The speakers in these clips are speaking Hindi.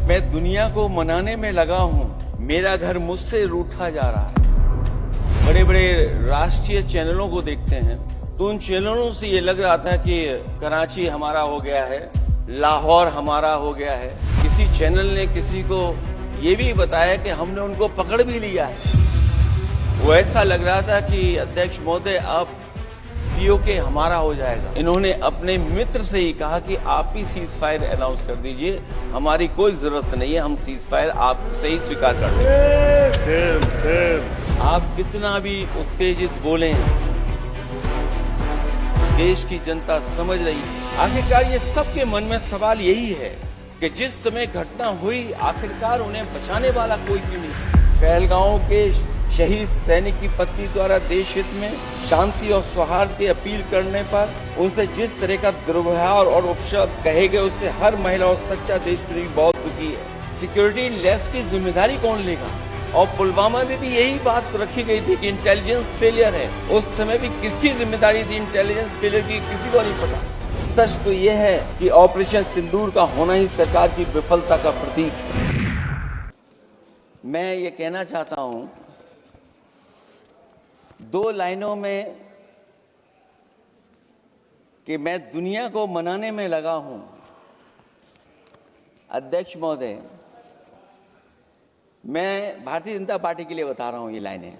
मैं दुनिया को मनाने में लगा हूं, मेरा घर मुझसे रूठा जा रहा है। बड़े बड़े राष्ट्रीय चैनलों को देखते हैं तो उन चैनलों से ये लग रहा था कि कराची हमारा हो गया है, लाहौर हमारा हो गया है। किसी चैनल ने किसी को ये भी बताया कि हमने उनको पकड़ भी लिया है। वो ऐसा लग रहा था कि अध्यक्ष महोदय अब पीओके हमारा हो जाएगा। इन्होंने अपने मित्र से ही कहा कि आप ही सीज फायर अनाउंस कर दीजिए, हमारी कोई जरूरत नहीं है, हम सीज फायर आपसे ही स्वीकार कर लेंगे। आप कितना भी उत्तेजित बोलें, देश की जनता समझ रही है। आखिरकार ये सबके मन में सवाल यही है कि जिस समय घटना हुई आखिरकार उन्हें बचाने वाला कोई क्यों नहीं। पहलगांव के शहीद सैनिक की पत्नी द्वारा देश हित में शांति और सौहार्द की अपील करने पर उनसे जिस तरह का दुर्व्यवहार और उपशब्द कहे गए, उससे हर महिला और सच्चा देशप्रेमी बहुत दुखी है। सिक्योरिटी लैब्स की जिम्मेदारी कौन लेगा? और पुलवामा में भी यही बात रखी गई थी कि इंटेलिजेंस फेलियर है। उस समय भी किसकी जिम्मेदारी थी इंटेलिजेंस फेलियर की? किसी को नहीं पता। सच तो यह है कि ऑपरेशन सिंदूर का होना ही सरकार की विफलता का प्रतीक है। मैं ये कहना चाहता हूं, दो लाइनों में, कि मैं दुनिया को मनाने में लगा हूं। अध्यक्ष महोदय, मैं भारतीय जनता पार्टी के लिए बता रहा हूं ये लाइनें,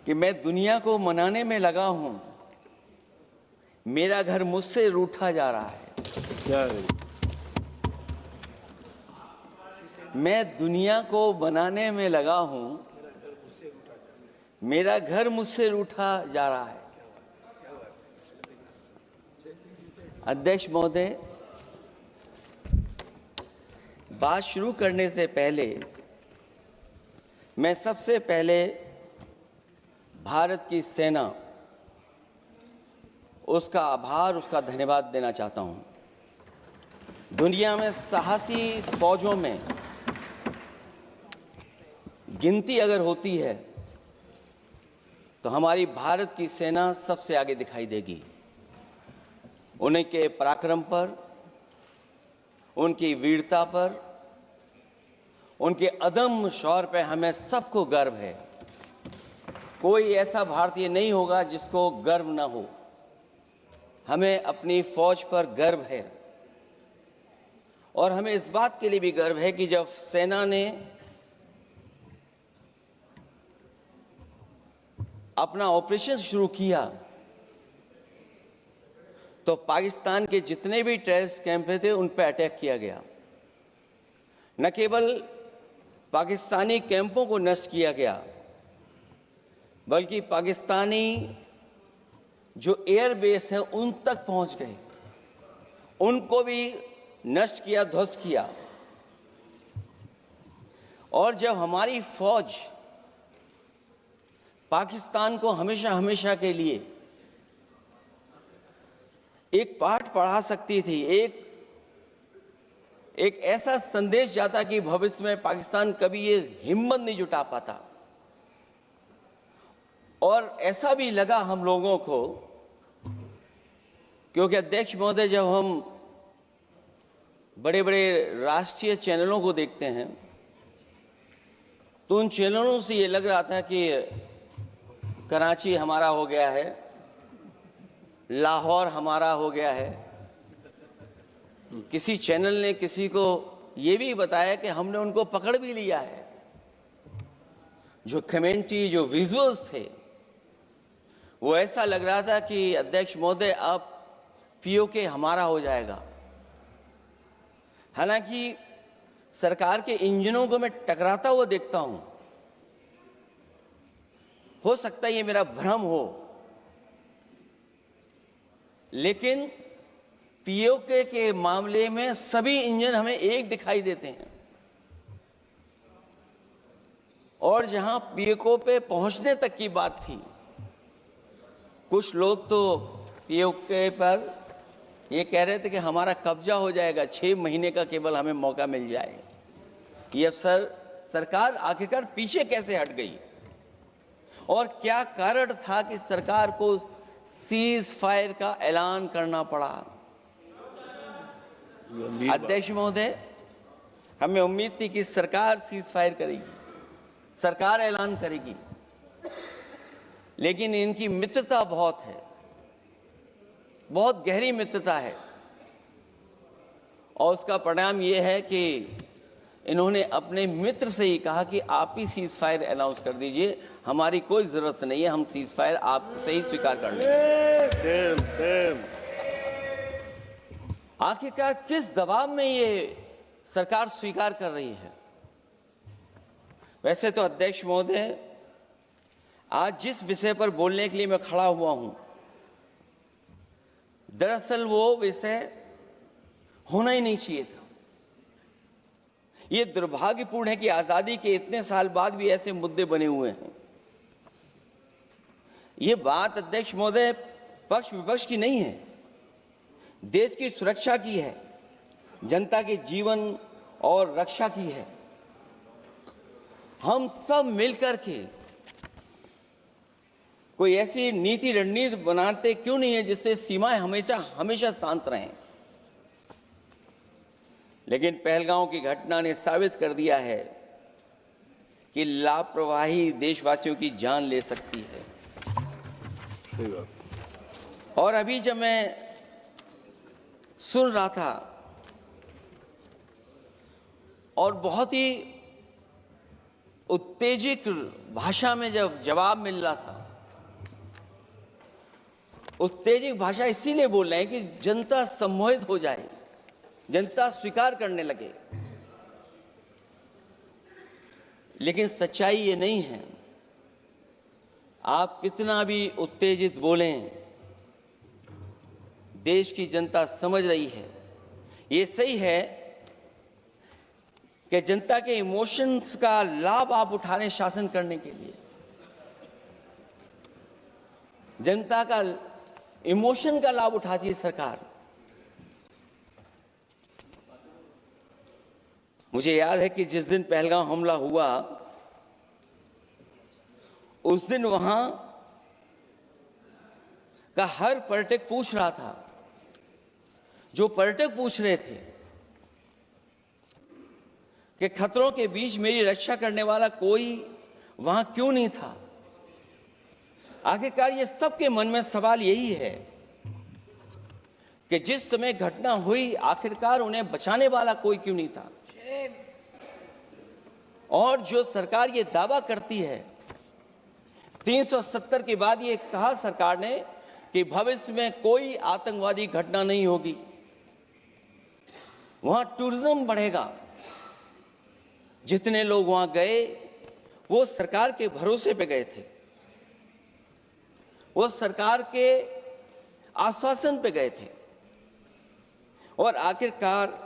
कि मैं दुनिया को मनाने में लगा हूं, मेरा घर मुझसे रूठा जा रहा है। मैं दुनिया को मनाने में लगा हूं, मेरा घर मुझसे रूठा जा रहा है। अध्यक्ष महोदय, बात शुरू करने से पहले मैं सबसे पहले भारत की सेना, उसका आभार, उसका धन्यवाद देना चाहता हूं। दुनिया में साहसी फौजों में गिनती अगर होती है तो हमारी भारत की सेना सबसे आगे दिखाई देगी। उनके पराक्रम पर, उनकी वीरता पर, उनके अदम्य शौर्य पर हमें सबको गर्व है। कोई ऐसा भारतीय नहीं होगा जिसको गर्व ना हो। हमें अपनी फौज पर गर्व है और हमें इस बात के लिए भी गर्व है कि जब सेना ने अपना ऑपरेशन शुरू किया तो पाकिस्तान के जितने भी टेररिस्ट कैंप थे उन पर अटैक किया गया। न केवल पाकिस्तानी कैंपों को नष्ट किया गया, बल्कि पाकिस्तानी जो एयरबेस हैं उन तक पहुंच गए, उनको भी नष्ट किया, ध्वस्त किया। और जब हमारी फौज पाकिस्तान को हमेशा हमेशा के लिए एक पाठ पढ़ा सकती थी, एक ऐसा संदेश जाता कि भविष्य में पाकिस्तान कभी ये हिम्मत नहीं जुटा पाता। और ऐसा भी लगा हम लोगों को, क्योंकि अध्यक्ष महोदय, जब हम बड़े बड़े राष्ट्रीय चैनलों को देखते हैं तो उन चैनलों से ये लग रहा था कि कराची हमारा हो गया है, लाहौर हमारा हो गया है। किसी चैनल ने किसी को ये भी बताया कि हमने उनको पकड़ भी लिया है। जो कमेंट्री, जो विजुअल्स थे, वो ऐसा लग रहा था कि अध्यक्ष महोदय अब पीओके हमारा हो जाएगा। हालांकि सरकार के इंजनों को मैं टकराता हुआ देखता हूं। हो सकता है ये मेरा भ्रम हो, लेकिन पीओके के मामले में सभी इंजन हमें एक दिखाई देते हैं। और जहां पीओके पे पहुंचने तक की बात थी, कुछ लोग तो पीओके पर ये कह रहे थे कि हमारा कब्जा हो जाएगा, 6 महीने का केवल हमें मौका मिल जाए। ये अफसर सरकार आखिरकार पीछे कैसे हट गई और क्या कारण था कि सरकार को सीज फायर का ऐलान करना पड़ा? अध्यक्ष महोदय, हमें उम्मीद थी कि सरकार सीज फायर करेगी, सरकार ऐलान करेगी, लेकिन इनकी मित्रता बहुत है, बहुत गहरी मित्रता है, और उसका परिणाम यह है कि इन्होंने अपने मित्र से ही कहा कि आप ही सीज फायर अनाउंस कर दीजिए, हमारी कोई जरूरत नहीं है, हम सीज फायर आपसे ही स्वीकार कर लेंगे। आखिरकार किस दबाव में ये सरकार स्वीकार कर रही है? वैसे तो अध्यक्ष महोदय, आज जिस विषय पर बोलने के लिए मैं खड़ा हुआ हूं, दरअसल वो विषय होना ही नहीं चाहिए था। ये दुर्भाग्यपूर्ण है कि आजादी के इतने साल बाद भी ऐसे मुद्दे बने हुए हैं। ये बात अध्यक्ष महोदय पक्ष विपक्ष की नहीं है, देश की सुरक्षा की है, जनता के जीवन और रक्षा की है। हम सब मिलकर के कोई ऐसी नीति रणनीति बनाते क्यों नहीं है जिससे सीमाएं हमेशा शांत रहें। लेकिन पहलगांव की घटना ने साबित कर दिया है कि लापरवाही देशवासियों की जान ले सकती है। और अभी जब मैं सुन रहा था और बहुत ही उत्तेजित भाषा में जब जवाब मिल रहा था, उत्तेजित भाषा इसीलिए बोल रहे हैं कि जनता सम्मोहित हो जाए, जनता स्वीकार करने लगे। लेकिन सच्चाई ये नहीं है। आप कितना भी उत्तेजित बोलें, देश की जनता समझ रही है। ये सही है कि जनता के इमोशंस का लाभ आप उठा रहे हैं शासन करने के लिए। जनता का इमोशन का लाभ उठाती है सरकार। मुझे याद है कि जिस दिन पहलगाम हमला हुआ, उस दिन वहां का हर पर्यटक पूछ रहा था, जो पर्यटक पूछ रहे थे कि खतरों के बीच मेरी रक्षा करने वाला कोई वहां क्यों नहीं था। आखिरकार ये सबके मन में सवाल यही है कि जिस समय घटना हुई, आखिरकार उन्हें बचाने वाला कोई क्यों नहीं था। और जो सरकार ये दावा करती है, 370 के बाद ये कहा सरकार ने कि भविष्य में कोई आतंकवादी घटना नहीं होगी, वहां टूरिज्म बढ़ेगा। जितने लोग वहां गए वो सरकार के भरोसे पे गए थे, वो सरकार के आश्वासन पे गए थे। और आखिरकार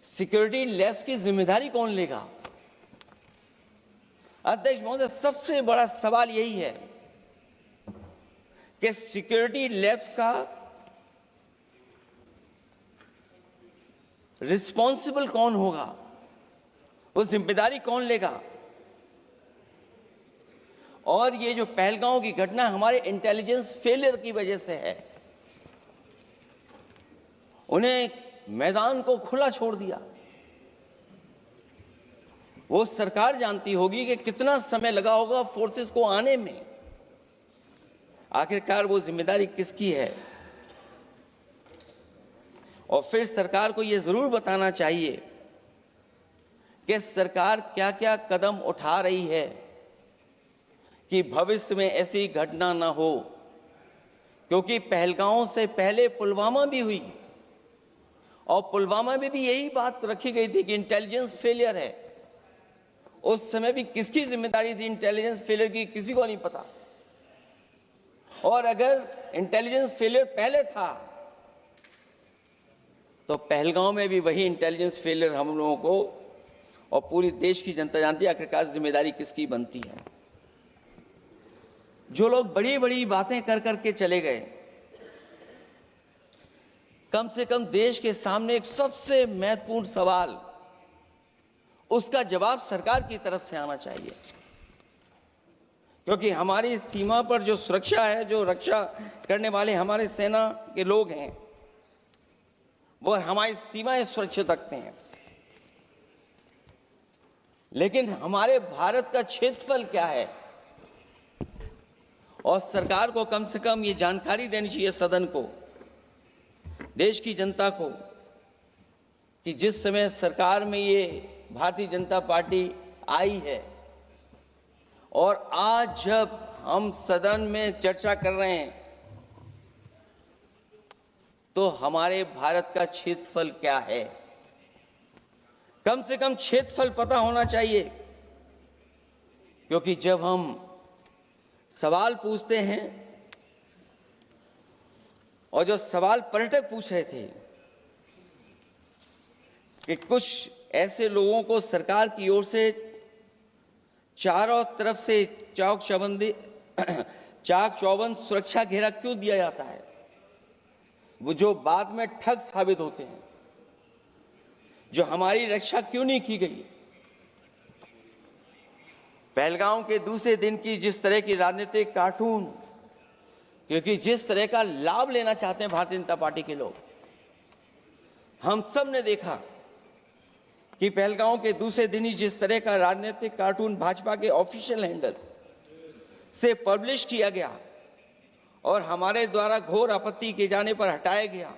सिक्योरिटी लैब्स की जिम्मेदारी कौन लेगा? अध्यक्ष महोदय, सबसे बड़ा सवाल यही है कि सिक्योरिटी लैब्स का रिस्पॉन्सिबल कौन होगा, वो जिम्मेदारी कौन लेगा? और ये जो पहलगांव की घटना हमारे इंटेलिजेंस फेलियर की वजह से है। उन्हें मैदान को खुला छोड़ दिया। वो सरकार जानती होगी कि कितना समय लगा होगा फोर्सेस को आने में। आखिरकार वो जिम्मेदारी किसकी है? और फिर सरकार को यह जरूर बताना चाहिए कि सरकार क्या क्या कदम उठा रही है कि भविष्य में ऐसी घटना ना हो। क्योंकि पहलगांव से पहले पुलवामा भी हुई, और पुलवामा में भी यही बात रखी गई थी कि इंटेलिजेंस फेलियर है। उस समय भी किसकी जिम्मेदारी थी इंटेलिजेंस फेलियर की? किसी को नहीं पता। और अगर इंटेलिजेंस फेलियर पहले था तो पहलगांव में भी वही इंटेलिजेंस फेलियर हम लोगों को और पूरी देश की जनता जानती है आखिरकार जिम्मेदारी किसकी बनती है। जो लोग बड़ी बड़ी बातें कर करके चले गए, कम से कम देश के सामने एक सबसे महत्वपूर्ण सवाल, उसका जवाब सरकार की तरफ से आना चाहिए। क्योंकि हमारी सीमा पर जो सुरक्षा है, जो रक्षा करने वाले हमारे सेना के लोग हैं, वो हमारी सीमाएं सुरक्षित रखते हैं। लेकिन हमारे भारत का क्षेत्रफल क्या है? और सरकार को कम से कम ये जानकारी देनी चाहिए सदन को, देश की जनता को, कि जिस समय सरकार में ये भारतीय जनता पार्टी आई है और आज जब हम सदन में चर्चा कर रहे हैं तो हमारे भारत का क्षेत्रफल क्या है? कम से कम क्षेत्रफल पता होना चाहिए, क्योंकि जब हम सवाल पूछते हैं, और जो सवाल पर्यटक पूछ रहे थे कि कुछ ऐसे लोगों को सरकार की ओर से चारों तरफ से चाक चौबंद सुरक्षा घेरा क्यों दिया जाता है, वो जो बाद में ठग साबित होते हैं, जो हमारी रक्षा क्यों नहीं की गई? पहलगाम के दूसरे दिन की जिस तरह की राजनीतिक कार्टून, क्योंकि जिस तरह का लाभ लेना चाहते हैं भारतीय जनता पार्टी के लोग, हम सब ने देखा कि पहलगाम के दूसरे दिन ही जिस तरह का राजनीतिक कार्टून भाजपा के ऑफिशियल हैंडल से पब्लिश किया गया और हमारे द्वारा घोर आपत्ति किए जाने पर हटाया गया,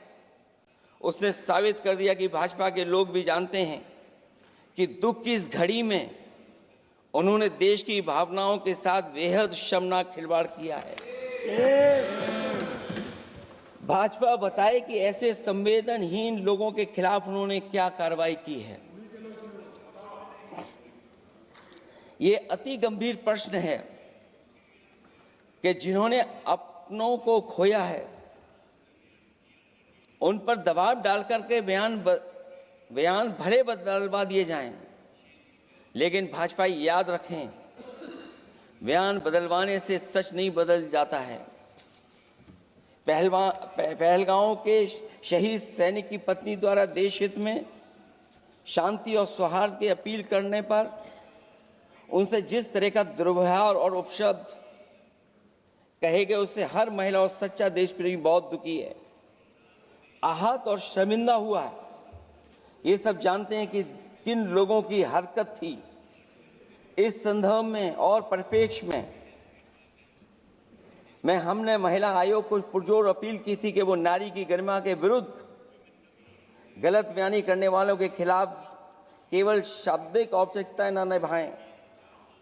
उसने साबित कर दिया कि भाजपा के लोग भी जानते हैं कि दुख की इस घड़ी में उन्होंने देश की भावनाओं के साथ बेहद शर्मनाक खिलवाड़ किया है। भाजपा बताए कि ऐसे संवेदनहीन लोगों के खिलाफ उन्होंने क्या कार्रवाई की है। ये अति गंभीर प्रश्न है कि जिन्होंने अपनों को खोया है उन पर दबाव डालकर के बयान भले बदलवा दिए जाएं, लेकिन भाजपा याद रखें, बयान बदलवाने से सच नहीं बदल जाता है। पहलगांव के शहीद सैनिक की पत्नी द्वारा देश हित में शांति और सौहार्द की अपील करने पर उनसे जिस तरह का दुर्व्यवहार और उपशब्द कहे गए, उससे हर महिला और सच्चा देश प्रेमी बहुत दुखी है, आहत और शर्मिंदा हुआ है। ये सब जानते हैं कि किन लोगों की हरकत थी। इस संदर्भ में और परिप्रेक्ष्य में हमने महिला आयोग को पुरजोर अपील की थी कि वो नारी की गरिमा के विरुद्ध गलत बयानी करने वालों के खिलाफ केवल शाब्दिक औपचारिकताएं न निभाएं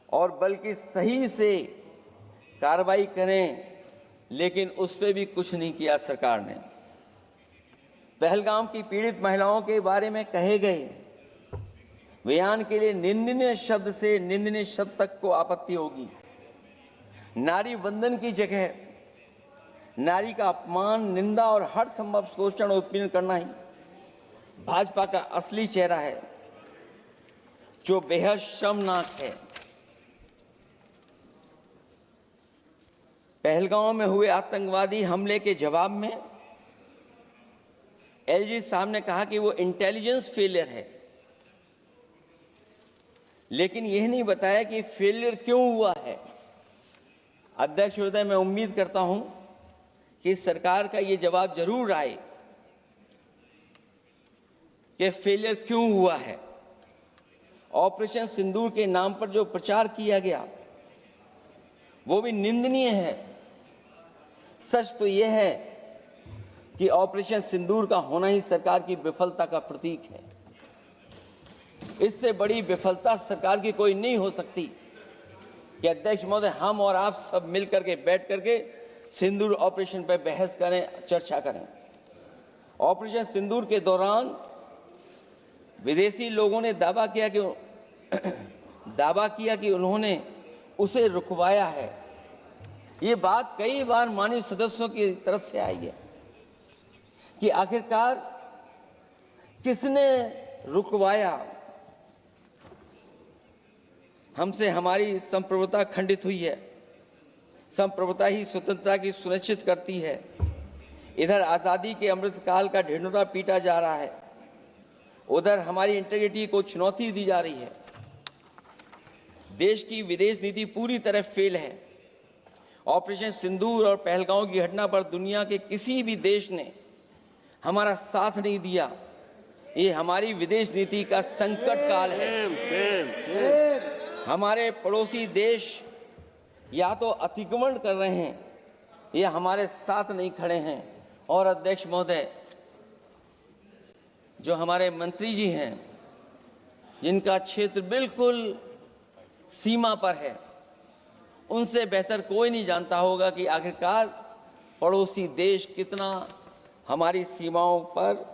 और बल्कि सही से कार्रवाई करें, लेकिन उस पर भी कुछ नहीं किया सरकार ने। पहलगाम की पीड़ित महिलाओं के बारे में कहे गए बयान के लिए निंदनीय शब्द से निंदनीय शब्द तक को आपत्ति होगी। नारी वंदन की जगह नारी का अपमान, निंदा और हर संभव शोषण और उत्पीड़न करना ही भाजपा का असली चेहरा है, जो बेहद शर्मनाक है। पहलगाम में हुए आतंकवादी हमले के जवाब में एलजी साहब ने कहा कि वो इंटेलिजेंस फेलियर है, लेकिन यह नहीं बताया कि फेलियर क्यों हुआ है। अध्यक्ष महोदय, मैं उम्मीद करता हूं कि सरकार का ये जवाब जरूर आए कि फेलियर क्यों हुआ है। ऑपरेशन सिंदूर के नाम पर जो प्रचार किया गया वो भी निंदनीय है। सच तो यह है कि ऑपरेशन सिंदूर का होना ही सरकार की विफलता का प्रतीक है। इससे बड़ी विफलता सरकार की कोई नहीं हो सकती कि अध्यक्ष महोदय, हम और आप सब मिलकर के बैठ करके सिंदूर ऑपरेशन पर बहस करें, चर्चा करें। ऑपरेशन सिंदूर के दौरान विदेशी लोगों ने दावा किया कि उन्होंने उसे रुकवाया है। ये बात कई बार माननीय सदस्यों की तरफ से आई है कि आखिरकार किसने रुकवाया। हमसे हमारी संप्रभुता खंडित हुई है। संप्रभुता ही स्वतंत्रता की सुनिश्चित करती है। इधर आज़ादी के अमृतकाल का ढिंढोरा पीटा जा रहा है, उधर हमारी इंटीग्रिटी को चुनौती दी जा रही है। देश की विदेश नीति पूरी तरह फेल है। ऑपरेशन सिंदूर और पहलगाम की घटना पर दुनिया के किसी भी देश ने हमारा साथ नहीं दिया। ये हमारी विदेश नीति का संकट काल है। हमारे पड़ोसी देश या तो अतिक्रमण कर रहे हैं या हमारे साथ नहीं खड़े हैं। और अध्यक्ष महोदय, जो हमारे मंत्री जी हैं, जिनका क्षेत्र बिल्कुल सीमा पर है, उनसे बेहतर कोई नहीं जानता होगा कि आखिरकार पड़ोसी देश कितना हमारी सीमाओं पर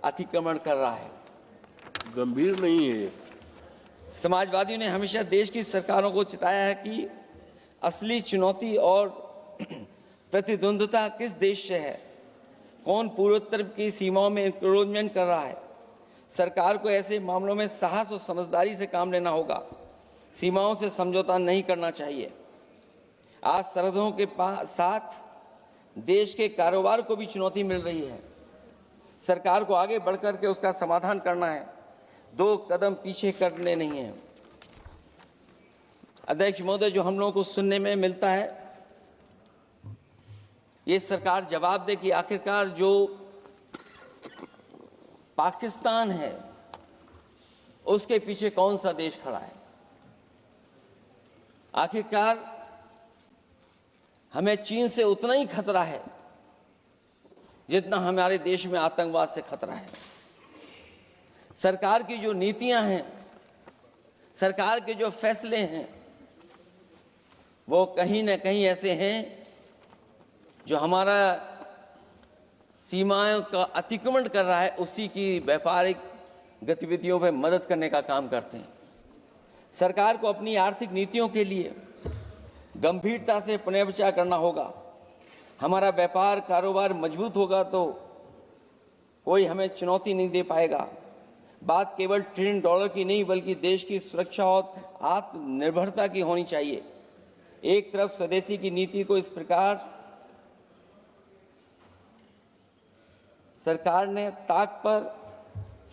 अतिक्रमण कर रहा है। गंभीर नहीं है। समाजवादियों ने हमेशा देश की सरकारों को चिताया है कि असली चुनौती और प्रतिद्वंद्विता किस देश से है, कौन पूर्वोत्तर की सीमाओं में इंक्रोचमेंट कर रहा है। सरकार को ऐसे मामलों में साहस और समझदारी से काम लेना होगा, सीमाओं से समझौता नहीं करना चाहिए। आज सरहदों के साथ देश के कारोबार को भी चुनौती मिल रही है। सरकार को आगे बढ़कर के उसका समाधान करना है, 2 कदम पीछे करने नहीं है। अध्यक्ष महोदय, जो हम लोगों को सुनने में मिलता है, ये सरकार जवाब दे कि आखिरकार जो पाकिस्तान है उसके पीछे कौन सा देश खड़ा है। आखिरकार हमें चीन से उतना ही खतरा है जितना हमारे देश में आतंकवाद से खतरा है। सरकार की जो नीतियां हैं, सरकार के जो फैसले हैं, वो कहीं न कहीं ऐसे हैं जो हमारा सीमाओं का अतिक्रमण कर रहा है, उसी की व्यापारिक गतिविधियों में मदद करने का काम करते हैं। सरकार को अपनी आर्थिक नीतियों के लिए गंभीरता से पुनर्विचार करना होगा। हमारा व्यापार कारोबार मजबूत होगा तो कोई हमें चुनौती नहीं दे पाएगा। बात केवल $1 ट्रिलियन की नहीं, बल्कि देश की सुरक्षा और आत्मनिर्भरता की होनी चाहिए। एक तरफ स्वदेशी की नीति को इस प्रकार सरकार ने ताक पर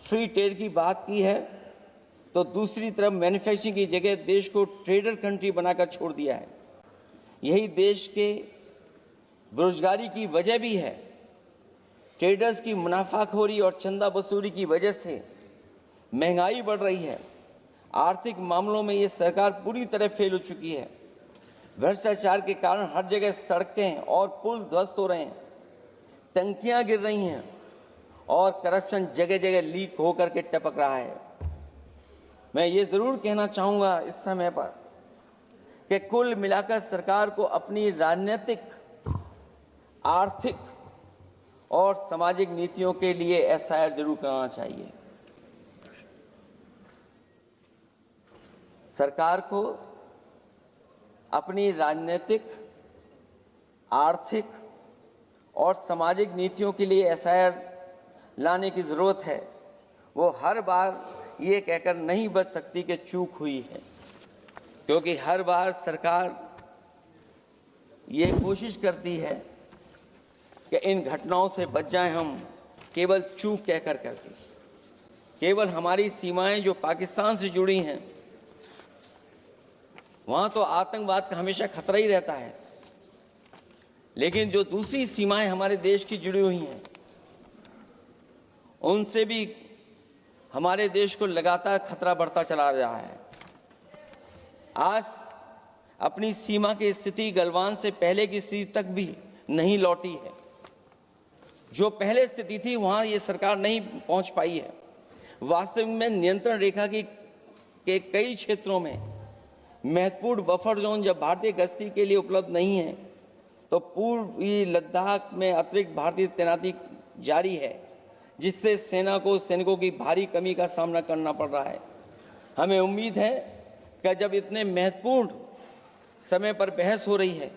फ्री ट्रेड की बात की है, तो दूसरी तरफ मैन्युफैक्चरिंग की जगह देश को ट्रेडर कंट्री बनाकर छोड़ दिया है। यही देश के बेरोजगारी की वजह भी है। ट्रेडर्स की मुनाफाखोरी और चंदा वसूली की वजह से महंगाई बढ़ रही है। आर्थिक मामलों में ये सरकार पूरी तरह फेल हो चुकी है। भ्रष्टाचार के कारण हर जगह सड़कें और पुल ध्वस्त हो रहे हैं, टंकियां गिर रही हैं और करप्शन जगह जगह लीक होकर के टपक रहा है। मैं ये जरूर कहना चाहूंगा इस समय पर कि कुल मिलाकर सरकार को अपनी राजनीतिक, आर्थिक और सामाजिक नीतियों के लिए एफआईआर जरूर करना चाहिए। सरकार को अपनी राजनीतिक, आर्थिक और सामाजिक नीतियों के लिए एफआईआर लाने की जरूरत है। वो हर बार ये कहकर नहीं बच सकती कि चूक हुई है, क्योंकि हर बार सरकार ये कोशिश करती है कि इन घटनाओं से बच जाएं हम, केवल चूक कहकर करके। केवल हमारी सीमाएं जो पाकिस्तान से जुड़ी हैं, वहां तो आतंकवाद का हमेशा खतरा ही रहता है, लेकिन जो दूसरी सीमाएं हमारे देश की जुड़ी हुई हैं, उनसे भी हमारे देश को लगातार खतरा बढ़ता चला रहा है। आज अपनी सीमा की स्थिति गलवान से पहले की स्थिति तक भी नहीं लौटी है। जो पहले स्थिति थी वहां ये सरकार नहीं पहुंच पाई है। वास्तविक में नियंत्रण रेखा के कई क्षेत्रों में महत्वपूर्ण बफर जोन जब भारतीय गश्ती के लिए उपलब्ध नहीं है, तो पूर्वी लद्दाख में अतिरिक्त भारतीय तैनाती जारी है, जिससे सेना को सैनिकों की भारी कमी का सामना करना पड़ रहा है। हमें उम्मीद है कि जब इतने महत्वपूर्ण समय पर बहस हो रही है,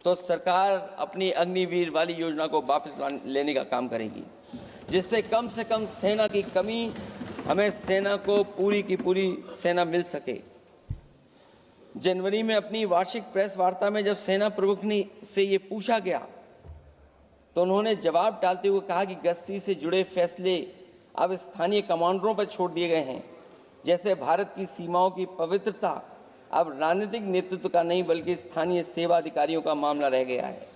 तो सरकार अपनी अग्निवीर वाली योजना को वापस लेने का काम करेगी, जिससे कम से कम सेना की कमी, हमें सेना को पूरी की पूरी सेना मिल सके। जनवरी में अपनी वार्षिक प्रेस वार्ता में जब सेना प्रमुख ने से ये पूछा गया, तो उन्होंने जवाब डालते हुए कहा कि गश्ती से जुड़े फैसले अब स्थानीय कमांडरों पर छोड़ दिए गए हैं। जैसे भारत की सीमाओं की पवित्रता अब राजनीतिक नेतृत्व का नहीं, बल्कि स्थानीय सेवा अधिकारियों का मामला रह गया है।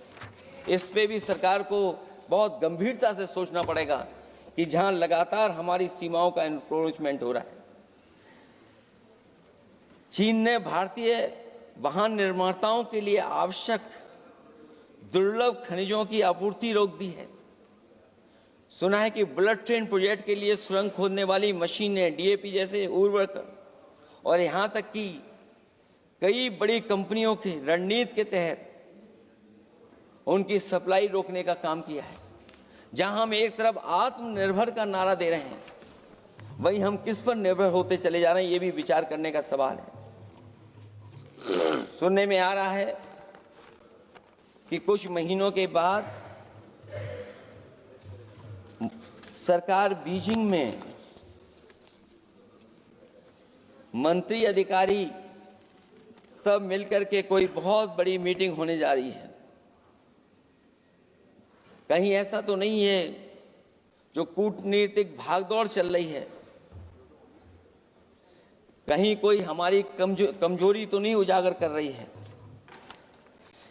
इस पे भी सरकार को बहुत गंभीरता से सोचना पड़ेगा। कि जहां लगातार हमारी सीमाओं का एनक्रोचमेंट हो रहा है। चीन ने भारतीय वाहन निर्माताओं के लिए आवश्यक दुर्लभ खनिजों की आपूर्ति रोक दी है। सुना है कि बुलेट ट्रेन प्रोजेक्ट के लिए सुरंग खोदने वाली मशीनें, डीएपी जैसे उर्वरक और यहां तक कि कई बड़ी कंपनियों की रणनीति के तहत उनकी सप्लाई रोकने का काम किया है। जहां हम एक तरफ आत्मनिर्भर का नारा दे रहे हैं, वहीं हम किस पर निर्भर होते चले जा रहे हैं, ये भी विचार करने का सवाल है। सुनने में आ रहा है कि कुछ महीनों के बाद सरकार बीजिंग में मंत्री अधिकारी सब मिलकर के कोई बहुत बड़ी मीटिंग होने जा रही है। कहीं ऐसा तो नहीं है जो कूटनीतिक भागदौड़ चल रही है, कहीं कोई हमारी कमजोरी तो नहीं उजागर कर रही है।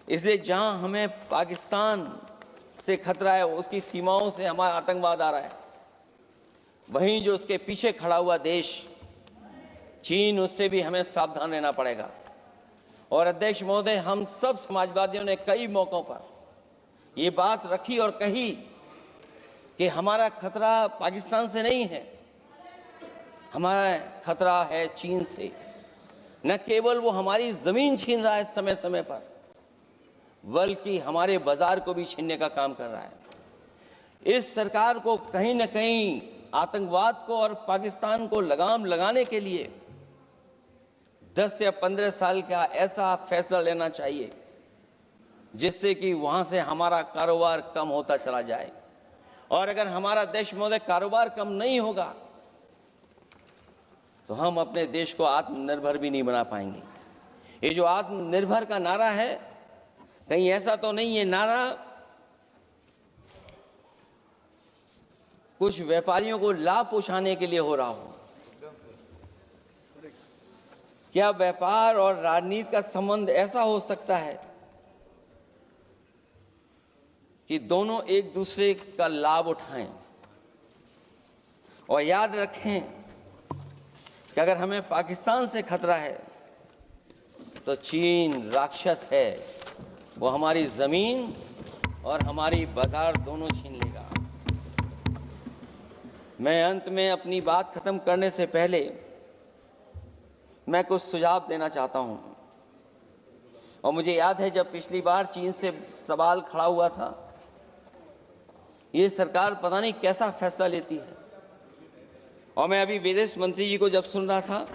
इसलिए जहां हमें पाकिस्तान से खतरा है, उसकी सीमाओं से हमारा आतंकवाद आ रहा है, वहीं जो उसके पीछे खड़ा हुआ देश चीन, उससे भी हमें सावधान रहना पड़ेगा। और अध्यक्ष महोदय, हम सब समाजवादियों ने कई मौकों पर ये बात रखी और कही कि हमारा खतरा पाकिस्तान से नहीं है, हमारा खतरा है चीन से। न केवल वो हमारी जमीन छीन रहा है समय समय पर, बल्कि हमारे बाजार को भी छीनने का काम कर रहा है। इस सरकार को कहीं न कहीं आतंकवाद को और पाकिस्तान को लगाम लगाने के लिए 10 या 15 साल का ऐसा फैसला लेना चाहिए जिससे कि वहां से हमारा कारोबार कम होता चला जाए। और अगर हमारा देश महोदय कारोबार कम नहीं होगा तो हम अपने देश को आत्मनिर्भर भी नहीं बना पाएंगे। ये जो आत्मनिर्भर का नारा है, कहीं ऐसा तो नहीं है नारा कुछ व्यापारियों को लाभ पहुंचाने के लिए हो रहा हो। क्या व्यापार और राजनीति का संबंध ऐसा हो सकता है कि दोनों एक दूसरे का लाभ उठाएं? और याद रखें कि अगर हमें पाकिस्तान से खतरा है तो चीन राक्षस है, वो हमारी जमीन और हमारी बाजार दोनों छीन लेगा। मैं अंत में अपनी बात खत्म करने से पहले मैं कुछ सुझाव देना चाहता हूं। और मुझे याद है जब पिछली बार चीन से सवाल खड़ा हुआ था, ये सरकार पता नहीं कैसा फैसला लेती है। और मैं अभी विदेश मंत्री जी को जब सुन रहा था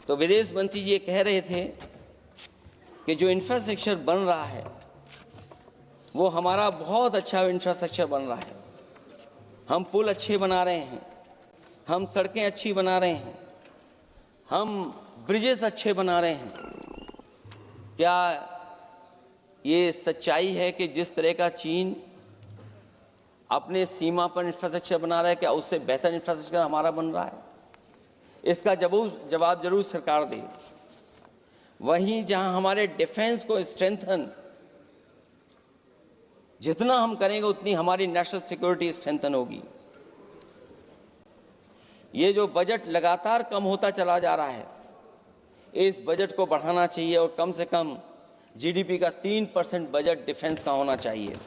तो विदेश मंत्री जी ये कह रहे थे कि जो इंफ्रास्ट्रक्चर बन रहा है वो हमारा बहुत अच्छा इंफ्रास्ट्रक्चर बन रहा है। हम पुल अच्छे बना रहे हैं, हम सड़कें अच्छी बना रहे हैं, हम ब्रिजेस अच्छे बना रहे हैं। क्या ये सच्चाई है कि जिस तरह का चीन अपने सीमा पर इंफ्रास्ट्रक्चर बना रहा है, क्या उससे बेहतर इंफ्रास्ट्रक्चर हमारा बन रहा है? इसका जवाब जरूर सरकार दे। वहीं जहां हमारे डिफेंस को स्ट्रेंथन जितना हम करेंगे उतनी हमारी नेशनल सिक्योरिटी स्ट्रेंथन होगी। ये जो बजट लगातार कम होता चला जा रहा है, इस बजट को बढ़ाना चाहिए और कम से कम जीडीपी का 3% बजट डिफेंस का होना चाहिए।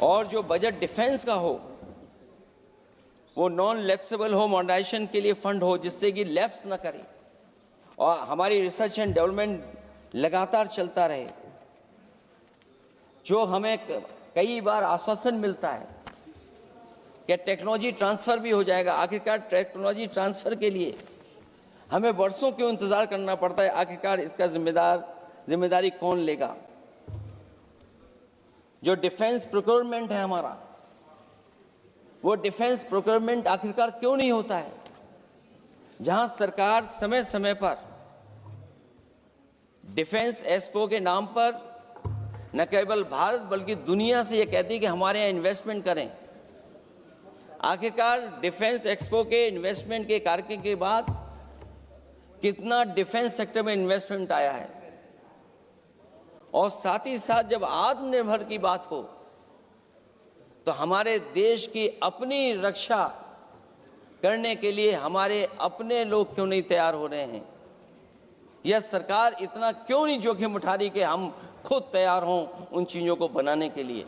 और जो बजट डिफेंस का हो वो नॉन लैप्सेबल हो, मॉडर्नाइजेशन के लिए फंड हो जिससे कि लैप्स ना करे और हमारी रिसर्च एंड डेवलपमेंट लगातार चलता रहे। जो हमें कई बार आश्वासन मिलता है कि टेक्नोलॉजी ट्रांसफर भी हो जाएगा, आखिरकार टेक्नोलॉजी ट्रांसफर के लिए हमें वर्षों क्यों इंतजार करना पड़ता है? आखिरकार इसका जिम्मेदारी कौन लेगा? जो डिफेंस प्रोक्योरमेंट है हमारा, वो डिफेंस प्रोक्योरमेंट आखिरकार क्यों नहीं होता है? जहां सरकार समय समय पर डिफेंस एक्सपो के नाम पर न केवल भारत बल्कि दुनिया से ये कहती है कि हमारे यहाँ इन्वेस्टमेंट करें। आखिरकार डिफेंस एक्सपो के इन्वेस्टमेंट के कार्य के बाद कितना डिफेंस सेक्टर में इन्वेस्टमेंट आया है? और साथ ही साथ जब आत्मनिर्भर की बात हो तो हमारे देश की अपनी रक्षा करने के लिए हमारे अपने लोग क्यों नहीं तैयार हो रहे हैं? यह सरकार इतना क्यों नहीं जोखिम उठा रही कि हम खुद तैयार हों उन चीज़ों को बनाने के लिए?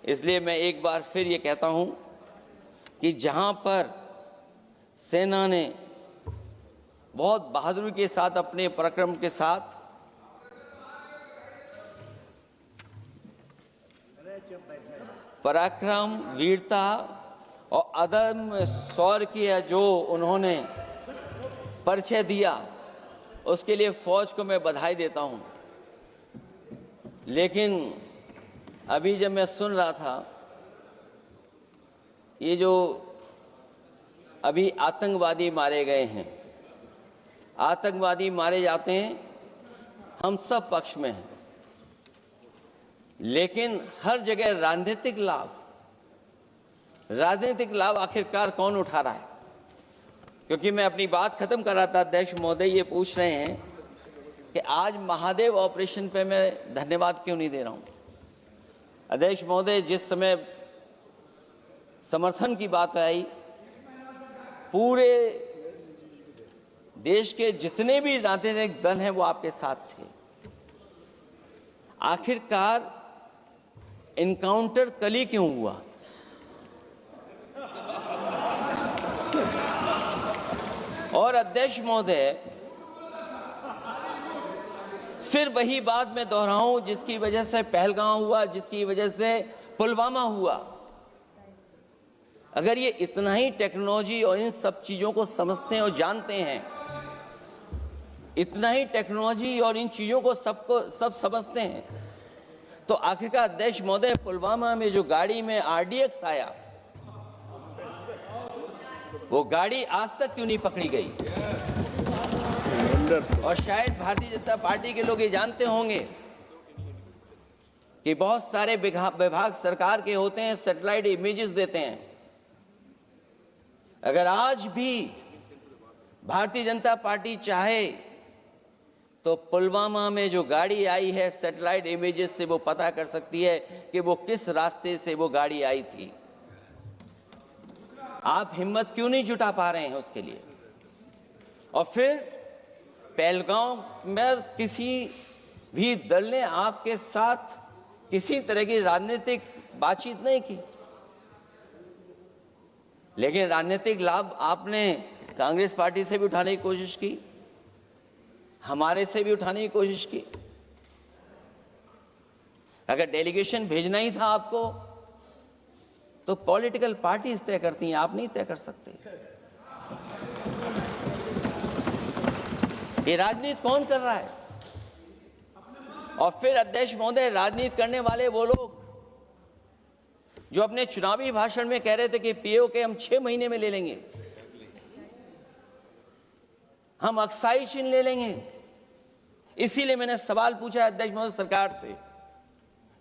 इसलिए मैं एक बार फिर ये कहता हूं कि जहां पर सेना ने बहुत बहादुरी के साथ, अपने पराक्रम के साथ पराक्रम, वीरता और अदम्य शौर्य की जो उन्होंने परिचय दिया, उसके लिए फौज को मैं बधाई देता हूं। लेकिन अभी जब मैं सुन रहा था, ये जो अभी आतंकवादी मारे गए हैं, आतंकवादी मारे जाते हैं, हम सब पक्ष में हैं, लेकिन हर जगह राजनीतिक लाभ आखिरकार कौन उठा रहा है? क्योंकि मैं अपनी बात खत्म कर रहा था, अध्यक्ष महोदय ये पूछ रहे हैं कि आज महादेव ऑपरेशन पे मैं धन्यवाद क्यों नहीं दे रहा हूं। अध्यक्ष महोदय, जिस समय समर्थन की बात आई, पूरे देश के जितने भी राजनीतिक दल हैं वो आपके साथ थे। आखिरकार इनकाउंटर कल ही क्यों हुआ? और अध्यक्ष महोदय, फिर वही बात मैं दोहराऊं जिसकी वजह से पहलगाम हुआ, जिसकी वजह से पुलवामा हुआ। अगर ये इतना ही टेक्नोलॉजी और इन सब चीजों को समझते हैं और जानते हैं, इतना ही टेक्नोलॉजी और इन चीजों को सब समझते हैं, तो आखिरकार अध्यक्ष महोदय, पुलवामा में जो गाड़ी में RDX आया, वो गाड़ी आज तक क्यों नहीं पकड़ी गई? और शायद भारतीय जनता पार्टी के लोग ये जानते होंगे कि बहुत सारे विभाग सरकार के होते हैं, सैटेलाइट इमेजेस देते हैं। अगर आज भी भारतीय जनता पार्टी चाहे तो पुलवामा में जो गाड़ी आई है, सैटेलाइट इमेजेस से वो पता कर सकती है कि वो किस रास्ते से वो गाड़ी आई थी। आप हिम्मत क्यों नहीं जुटा पा रहे हैं उसके लिए? और फिर पहलगाम में किसी भी दल ने आपके साथ किसी तरह की राजनीतिक बातचीत नहीं की, लेकिन राजनीतिक लाभ आपने कांग्रेस पार्टी से भी उठाने की कोशिश की, हमारे से भी उठाने की कोशिश की। अगर डेलीगेशन भेजना ही था आपको, तो पॉलिटिकल पार्टीज तय करती हैं, आप नहीं तय कर सकते। ये राजनीति कौन कर रहा है? और फिर अध्यक्ष महोदय, राजनीति करने वाले वो लोग जो अपने चुनावी भाषण में कह रहे थे कि POK हम 6 महीने में ले लेंगे, हम अक्साई चिन्ह ले लेंगे। इसीलिए मैंने सवाल पूछा अध्यक्ष महोदय सरकार से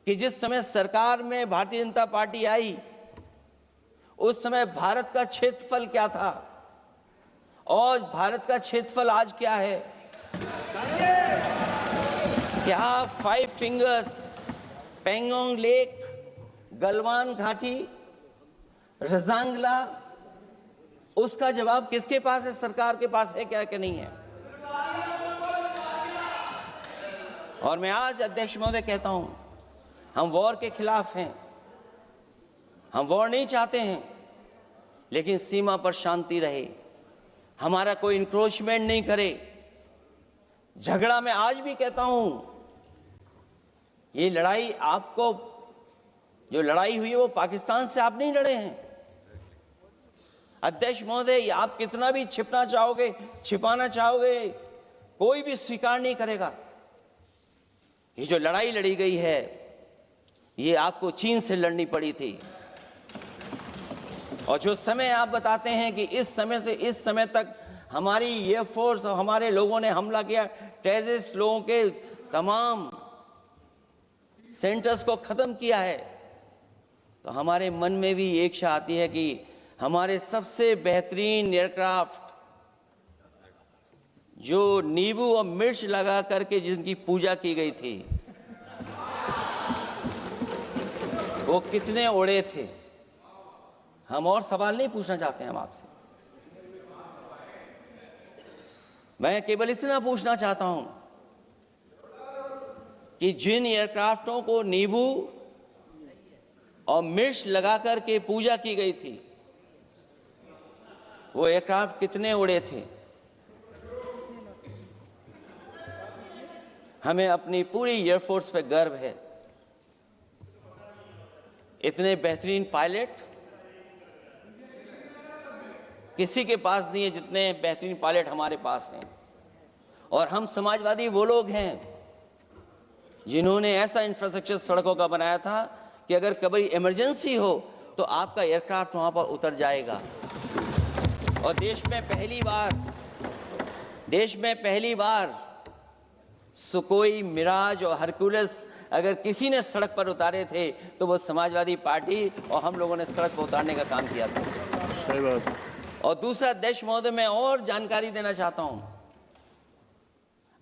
कि जिस समय सरकार में भारतीय जनता पार्टी आई, उस समय भारत का क्षेत्रफल क्या था और भारत का क्षेत्रफल आज क्या है? क्या 5 फिंगर्स, पेंगोंग लेक, गलवान घाटी, रजांगला, उसका जवाब किसके पास है? सरकार के पास है क्या कि नहीं है? और मैं आज अध्यक्ष महोदय कहता हूं, हम वॉर के खिलाफ हैं, हम वॉर नहीं चाहते हैं, लेकिन सीमा पर शांति रहे, हमारा कोई इंक्रोचमेंट नहीं करे। झगड़ा मैं आज भी कहता हूं, ये लड़ाई आपको, जो लड़ाई हुई है वो पाकिस्तान से आप नहीं लड़े हैं। अध्यक्ष महोदय, आप कितना भी छिपना चाहोगे, छिपाना चाहोगे, कोई भी स्वीकार नहीं करेगा। ये जो लड़ाई लड़ी गई है, ये आपको चीन से लड़नी पड़ी थी। और जो समय आप बताते हैं कि इस समय से इस समय तक हमारी एयरफोर्स और हमारे लोगों ने हमला किया, टेररिस्ट लोगों के तमाम सेंटर्स को खत्म किया है, तो हमारे मन में भी एक इच्छा आती है कि हमारे सबसे बेहतरीन एयरक्राफ्ट, जो नींबू और मिर्च लगा करके जिनकी पूजा की गई थी, वो कितने उड़े थे? हम और सवाल नहीं पूछना चाहते हैं हम आपसे। मैं केवल इतना पूछना चाहता हूं कि जिन एयरक्राफ्टों को नींबू और मिर्च लगाकर के पूजा की गई थी, वो एयरक्राफ्ट कितने उड़े थे? हमें अपनी पूरी एयरफोर्स पे गर्व है। इतने बेहतरीन पायलट किसी के पास नहीं है जितने बेहतरीन पायलट हमारे पास हैं। और हम समाजवादी वो लोग हैं जिन्होंने ऐसा इंफ्रास्ट्रक्चर सड़कों का बनाया था कि अगर कभी इमरजेंसी हो तो आपका एयरक्राफ्ट वहां पर उतर जाएगा। और देश में पहली बार सुकोई, मिराज और हरकुलस अगर किसी ने सड़क पर उतारे थे तो वो समाजवादी पार्टी और हम लोगों ने सड़क पर उतारने का काम किया था। सही बात। और दूसरा, अध्यक्ष महोदय, मैं और जानकारी देना चाहता हूं।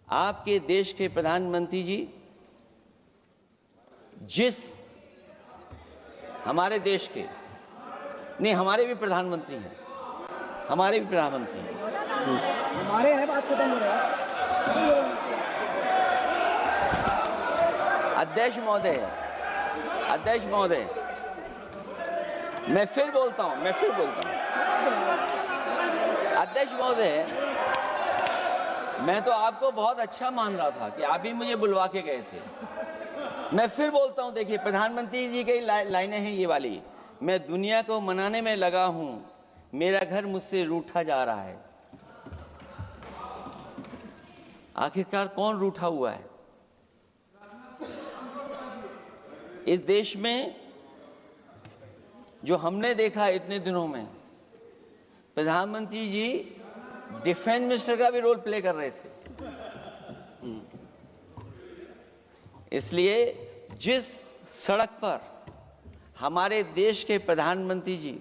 आपके देश के प्रधानमंत्री जी हमारे देश के नहीं, हमारे भी प्रधानमंत्री हैं, हमारे हैं बात खत्म हो रहा है। अध्यक्ष महोदय, मैं फिर बोलता हूं। अध्यक्ष महोदय, मैं तो आपको बहुत अच्छा मान रहा था कि आप ही मुझे बुलवा के गए थे। मैं फिर बोलता हूं, देखिए प्रधानमंत्री जी की लाइनें हैं ये वाली, मैं दुनिया को मनाने में लगा हूं, मेरा घर मुझसे रूठा जा रहा है। आखिरकार कौन रूठा हुआ है? इस देश में जो हमने देखा इतने दिनों में, प्रधानमंत्री जी डिफेंस मिनिस्टर का भी रोल प्ले कर रहे थे। इसलिए जिस सड़क पर हमारे देश के प्रधानमंत्री जी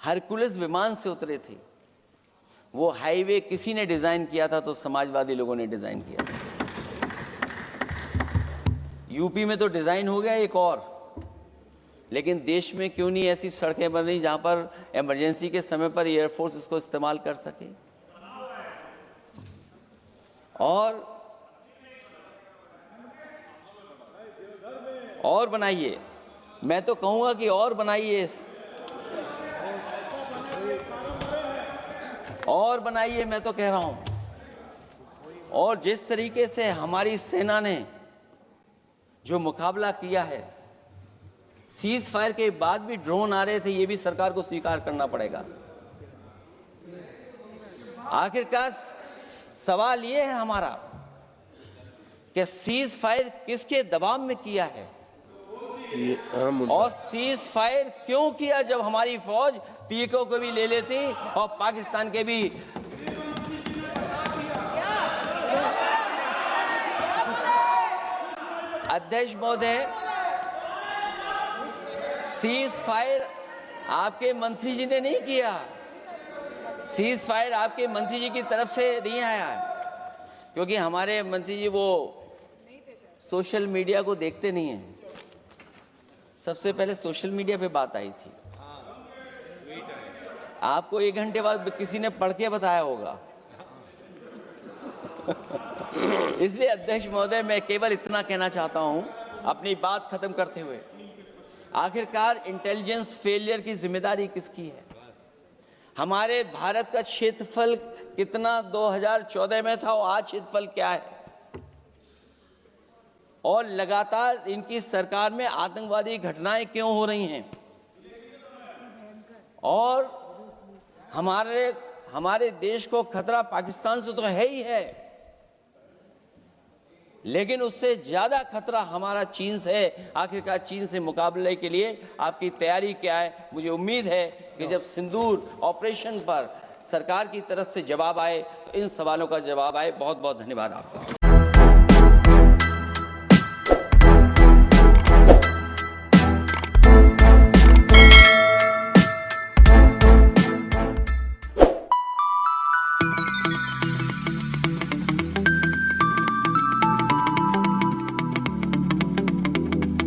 हरकुलस विमान से उतरे थे, वो हाईवे किसी ने डिजाइन किया था तो समाजवादी लोगों ने डिजाइन किया था। यूपी में तो डिजाइन हो गया एक और, लेकिन देश में क्यों नहीं ऐसी सड़कें बन रही जहां पर इमरजेंसी के समय पर एयरफोर्स इसको इस्तेमाल कर सके? और बनाइए, मैं तो कहूंगा कि और बनाइए, मैं तो कह रहा हूं। और जिस तरीके से हमारी सेना ने जो मुकाबला किया है, सीज फायर के बाद भी ड्रोन आ रहे थे, ये भी सरकार को स्वीकार करना पड़ेगा। आखिरकार सवाल ये है हमारा कि सीज फायर किसके दबाव में किया है और सीज फायर क्यों किया जब हमारी फौज पीओके को भी ले लेती और पाकिस्तान के भी। अध्यक्ष महोदय, सीज फायर आपके मंत्री जी ने नहीं किया, सीज फायर आपके मंत्री जी की तरफ से नहीं आया, क्योंकि हमारे मंत्री जी वो सोशल मीडिया को देखते नहीं हैं। सबसे पहले सोशल मीडिया पे बात आई थी, आपको 1 घंटे बाद किसी ने पढ़ के बताया होगा। इसलिए अध्यक्ष महोदय, मैं केवल इतना कहना चाहता हूं अपनी बात खत्म करते हुए, आखिरकार इंटेलिजेंस फेलियर की जिम्मेदारी किसकी है? हमारे भारत का क्षेत्रफल कितना 2014 में था और आज क्षेत्रफल क्या है? और लगातार इनकी सरकार में आतंकवादी घटनाएं क्यों हो रही हैं? और हमारे देश को खतरा पाकिस्तान से तो है ही है, लेकिन उससे ज्यादा खतरा हमारा चीन से है। आखिरकार चीन से मुकाबले के लिए आपकी तैयारी क्या है? मुझे उम्मीद है कि जब सिंदूर ऑपरेशन पर सरकार की तरफ से जवाब आए तो इन सवालों का जवाब आए। बहुत बहुत धन्यवाद आपका।